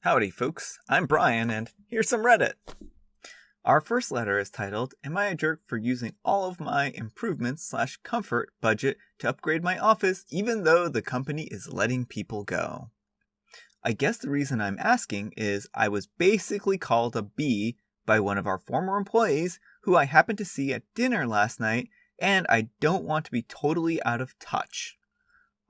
Howdy folks, I'm Brian and here's some Reddit. Our first letter is titled, Am I a jerk for using all of my improvements/comfort budget to upgrade my office even though the company is letting people go? I guess the reason I'm asking is I was basically called a B by one of our former employees who I happened to see at dinner last night, and I don't want to be totally out of touch.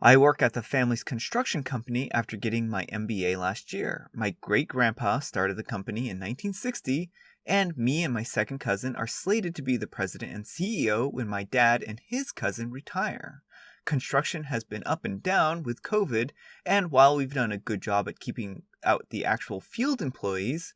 I work at the family's construction company after getting my MBA last year. My great-grandpa started the company in 1960, and me and my second cousin are slated to be the president and CEO when my dad and his cousin retire. Construction has been up and down with COVID, and while we've done a good job at keeping out the actual field employees,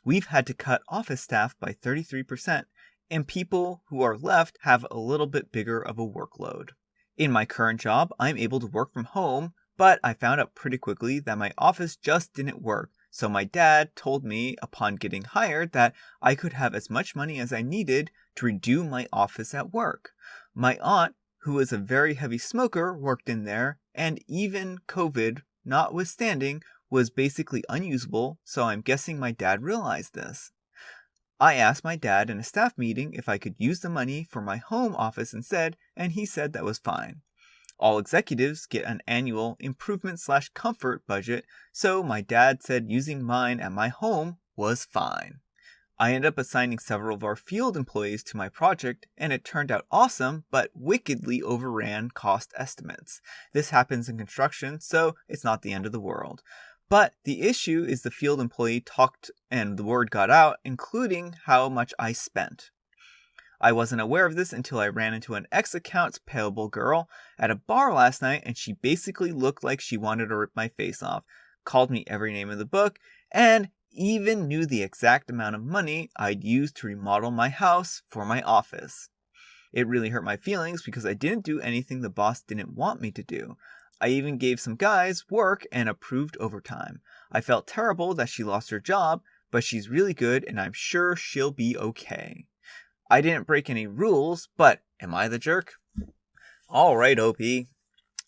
we've had to cut office staff by 33%, and people who are left have a little bit bigger of a workload. In my current job, I'm able to work from home, but I found out pretty quickly that my office just didn't work, so my dad told me upon getting hired that I could have as much money as I needed to redo my office at work. My aunt, who is a very heavy smoker, worked in there, and even COVID, notwithstanding, was basically unusable, so I'm guessing my dad realized this. I asked my dad in a staff meeting if I could use the money for my home office instead, and he said that was fine. All executives get an annual improvement/comfort budget, so my dad said using mine at my home was fine. I ended up assigning several of our field employees to my project, and it turned out awesome, but wickedly overran cost estimates. This happens in construction, so it's not the end of the world. But the issue is the field employee talked and the word got out, including how much I spent. I wasn't aware of this until I ran into an ex-accounts payable girl at a bar last night, and she basically looked like she wanted to rip my face off, called me every name in the book, and even knew the exact amount of money I'd used to remodel my house for my office. It really hurt my feelings because I didn't do anything the boss didn't want me to do. I even gave some guys work and approved overtime. I felt terrible that she lost her job, but she's really good and I'm sure she'll be okay. I didn't break any rules, but am I the jerk? Alright, OP.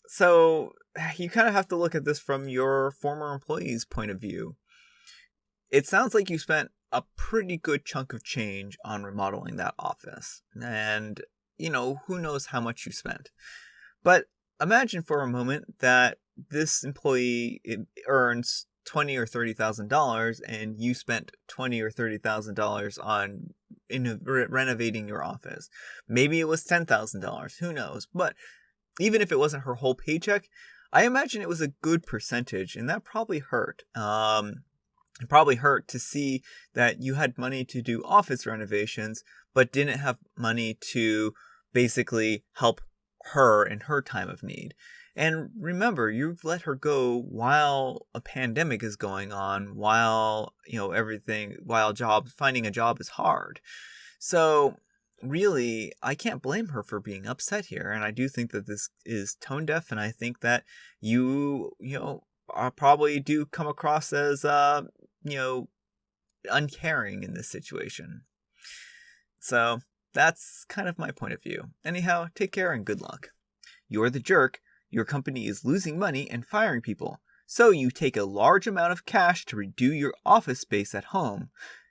So, you kind of have to look at this from your former employee's point of view. It sounds like you spent a pretty good chunk of change on remodeling that office. And, who knows how much you spent. But imagine for a moment that this employee earns $20,000 or $30,000, and you spent $20,000 or $30,000 on renovating your office. Maybe it was $10,000. Who knows? But even if it wasn't her whole paycheck, I imagine it was a good percentage, and that probably hurt. It probably hurt to see that you had money to do office renovations, but didn't have money to basically help her in her time of need. And remember, you've let her go while a pandemic is going on, while, finding a job is hard. So really, I can't blame her for being upset here. And I do think that this is tone deaf. And I think that you probably do come across as, uncaring in this situation. So that's kind of my point of view. Anyhow, take care and good luck. You're the jerk. Your company is losing money and firing people, so you take a large amount of cash to redo your office space at home.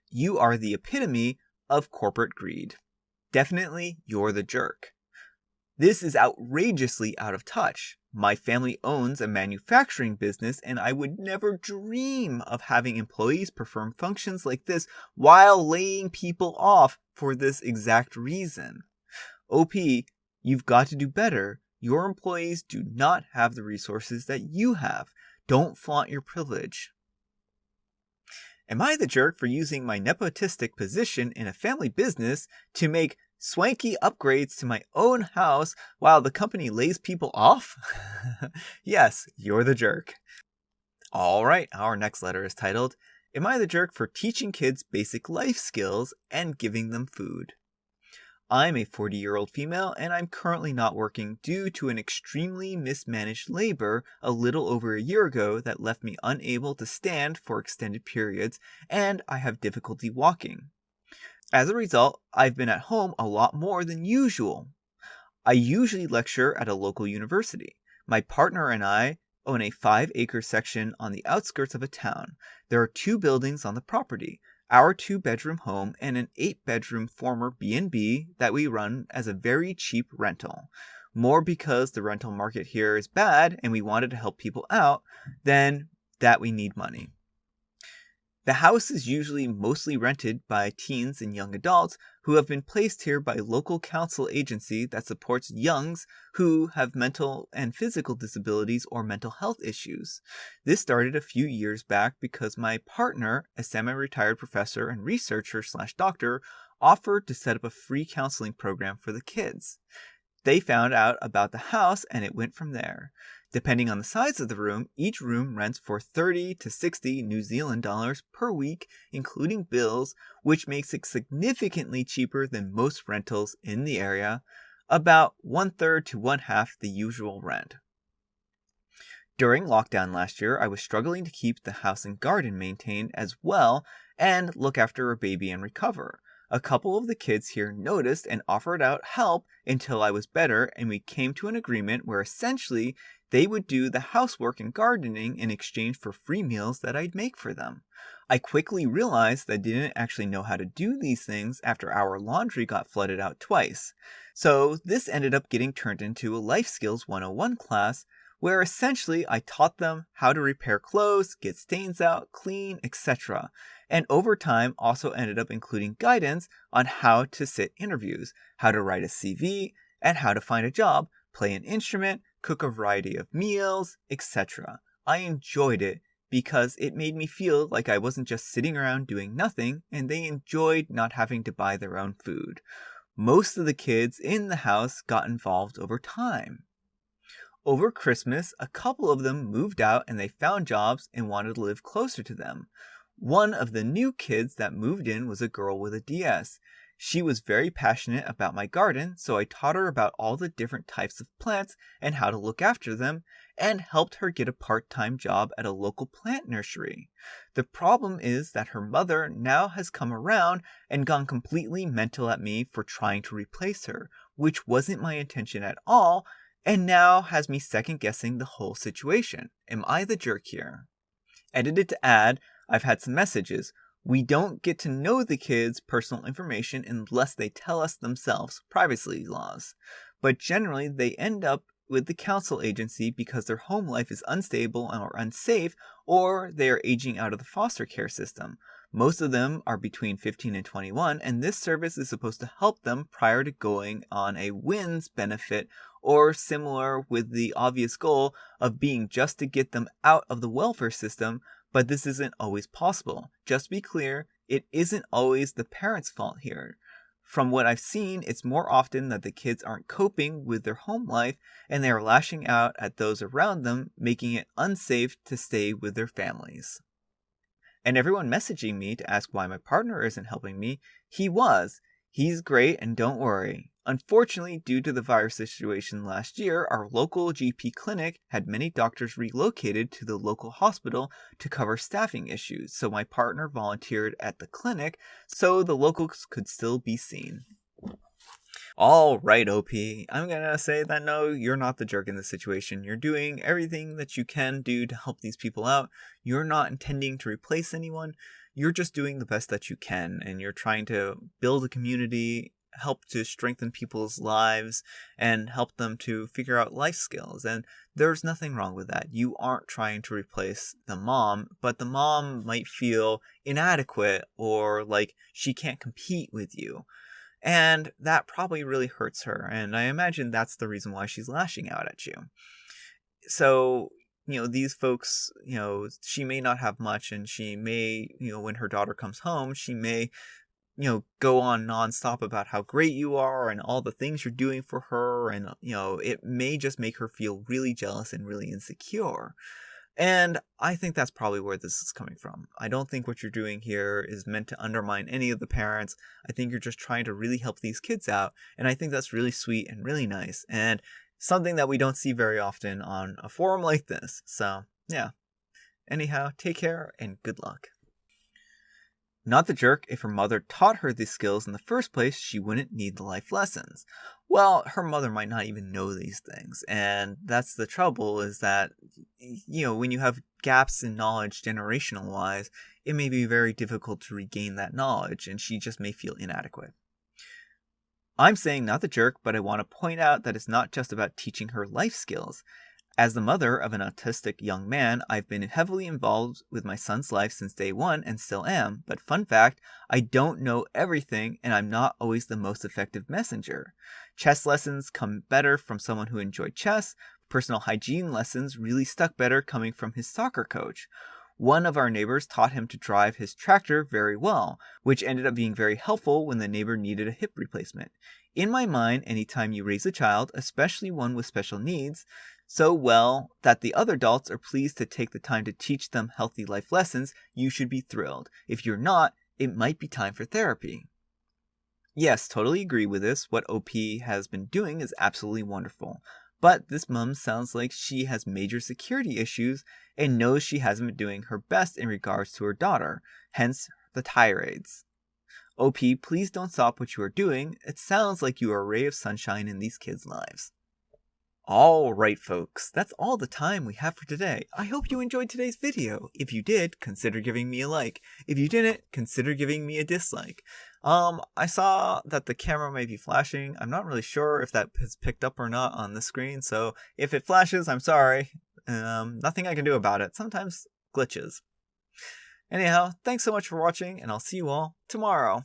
You are the epitome of corporate greed. Definitely, you're the jerk. This is outrageously out of touch. My family owns a manufacturing business, and I would never dream of having employees perform functions like this while laying people off for this exact reason. OP, you've got to do better. Your employees do not have the resources that you have. Don't flaunt your privilege. Am I the jerk for using my nepotistic position in a family business to make swanky upgrades to my own house while the company lays people off? Yes, you're the jerk. Alright, our next letter is titled, Am I the jerk for teaching kids basic life skills and giving them food? I'm a 40-year-old female, and I'm currently not working due to an extremely mismanaged labor a little over a year ago that left me unable to stand for extended periods, and I have difficulty walking. As a result, I've been at home a lot more than usual. I usually lecture at a local university. My partner and I own a 5-acre section on the outskirts of a town. There are 2 buildings on the property, our 2-bedroom home and an 8-bedroom former B&B that we run as a very cheap rental. More because the rental market here is bad and we wanted to help people out than that we need money. The house is usually mostly rented by teens and young adults who have been placed here by a local council agency that supports youngs who have mental and physical disabilities or mental health issues. This started a few years back because my partner, a semi-retired professor and researcher/doctor, offered to set up a free counseling program for the kids. They found out about the house and it went from there. Depending on the size of the room, each room rents for 30 to 60 New Zealand dollars per week, including bills, which makes it significantly cheaper than most rentals in the area, about 1/3 to 1/2 the usual rent. During lockdown last year, I was struggling to keep the house and garden maintained as well and look after a baby and recover. A couple of the kids here noticed and offered out help until I was better, and we came to an agreement where essentially they would do the housework and gardening in exchange for free meals that I'd make for them. I quickly realized that I didn't actually know how to do these things after our laundry got flooded out twice. So this ended up getting turned into a Life Skills 101 class where essentially I taught them how to repair clothes, get stains out, clean, etc. And over time also ended up including guidance on how to sit interviews, how to write a CV, and how to find a job, play an instrument, cook a variety of meals, etc. I enjoyed it because it made me feel like I wasn't just sitting around doing nothing, and they enjoyed not having to buy their own food. Most of the kids in the house got involved over time. Over Christmas, a couple of them moved out and they found jobs and wanted to live closer to them. One of the new kids that moved in was a girl with a DS. She was very passionate about my garden, so I taught her about all the different types of plants and how to look after them, and helped her get a part-time job at a local plant nursery. The problem is that her mother now has come around and gone completely mental at me for trying to replace her, which wasn't my intention at all, and now has me second-guessing the whole situation. Am I the jerk here? Edited to add, I've had some messages. We don't get to know the kids' personal information unless they tell us themselves, privacy laws. But generally, they end up with the council agency because their home life is unstable or unsafe, or they are aging out of the foster care system. Most of them are between 15 and 21, and this service is supposed to help them prior to going on a WINS benefit or similar, with the obvious goal of being just to get them out of the welfare system, but this isn't always possible. Just be clear, it isn't always the parents' fault here. From what I've seen, it's more often that the kids aren't coping with their home life and they are lashing out at those around them, making it unsafe to stay with their families. And everyone messaging me to ask why my partner isn't helping me, he's great and don't worry. Unfortunately, due to the virus situation last year, our local GP clinic had many doctors relocated to the local hospital to cover staffing issues, so my partner volunteered at the clinic so the locals could still be seen. All right, OP, I'm gonna say that no, you're not the jerk in this situation. You're doing everything that you can do to help these people out. You're not intending to replace anyone. You're just doing the best that you can, and you're trying to build a community, help to strengthen people's lives, and help them to figure out life skills. And there's nothing wrong with that. You aren't trying to replace the mom, but the mom might feel inadequate or like she can't compete with you. And that probably really hurts her. And I imagine that's the reason why she's lashing out at you. So, these folks, she may not have much, and she may, when her daughter comes home, she may go on nonstop about how great you are and all the things you're doing for her. And, it may just make her feel really jealous and really insecure. And I think that's probably where this is coming from. I don't think what you're doing here is meant to undermine any of the parents. I think you're just trying to really help these kids out. And I think that's really sweet and really nice. And something that we don't see very often on a forum like this. So, yeah. Anyhow, take care and good luck. Not the jerk. If her mother taught her these skills in the first place, she wouldn't need the life lessons. Well, her mother might not even know these things. And that's the trouble, is that, when you have gaps in knowledge generational wise, it may be very difficult to regain that knowledge, and she just may feel inadequate. I'm saying not the jerk, but I want to point out that it's not just about teaching her life skills. As the mother of an autistic young man, I've been heavily involved with my son's life since day one and still am, but fun fact, I don't know everything and I'm not always the most effective messenger. Chess lessons come better from someone who enjoyed chess. Personal hygiene lessons really stuck better coming from his soccer coach. One of our neighbors taught him to drive his tractor very well, which ended up being very helpful when the neighbor needed a hip replacement. In my mind, anytime you raise a child, especially one with special needs, so well that the other adults are pleased to take the time to teach them healthy life lessons, you should be thrilled. If you're not, it might be time for therapy. Yes, totally agree with this. What OP has been doing is absolutely wonderful. But this mom sounds like she has major security issues and knows she hasn't been doing her best in regards to her daughter, hence the tirades. OP, please don't stop what you are doing. It sounds like you are a ray of sunshine in these kids' lives. Alright folks, that's all the time we have for today. I hope you enjoyed today's video. If you did, consider giving me a like. If you didn't, consider giving me a dislike. I saw that the camera may be flashing. I'm not really sure if that is picked up or not on the screen, so if it flashes, I'm sorry. Nothing I can do about it. Sometimes glitches. Anyhow, thanks so much for watching, and I'll see you all tomorrow.